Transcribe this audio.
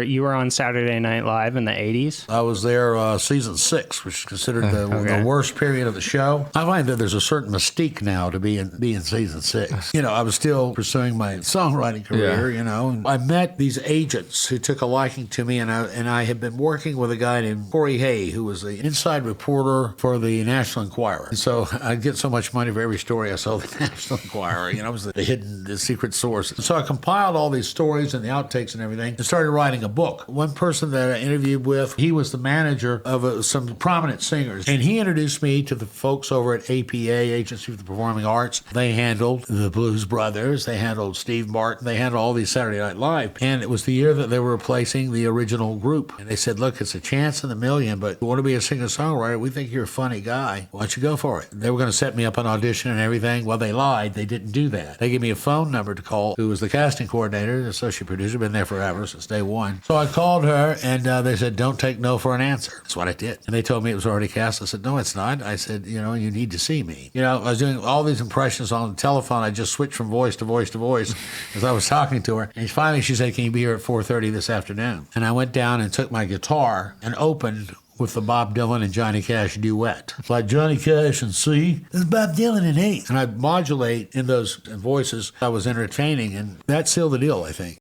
You were on Saturday Night Live in the 80s? I was there season 6, which is considered the worst period of the show. I find that there's a certain mystique now to be in season 6. You know, I was still pursuing my songwriting career, you know. And I met these agents who took a liking to me, and I had been working with a guy named Corey Hay, who was the inside reporter for the National Enquirer. And so I'd get so much money for every story I sold the National Enquirer. You know, it was the secret source. And so I compiled all these stories and the outtakes and everything and started writing a book. One person that I interviewed with, he was the manager of some prominent singers, and he introduced me to the folks over at APA, Agency for the Performing Arts. They handled the Blues Brothers, they handled Steve Martin, they handled all these Saturday Night Live, and it was the year that they were replacing the original group. And they said, look, it's a chance in a million, but you want to be a singer-songwriter, we think you're a funny guy, why don't you go for it? They were going to set me up an audition and everything. Well, they lied, they didn't do that. They gave me a phone number to call, who was the casting coordinator, the associate producer, been there forever, since day one. So I called her, and they said, don't take no for an answer. That's what I did. And they told me it was already cast. I said, no, it's not. I said, you know, you need to see me. You know, I was doing all these impressions on the telephone. I just switched from voice to voice to voice as I was talking to her. And finally she said, can you be here at 4:30 this afternoon? And I went down and took my guitar and opened with the Bob Dylan and Johnny Cash duet. It's like Johnny Cash and C. There's Bob Dylan and A. And I modulate in those voices. I was entertaining, and that sealed the deal, I think.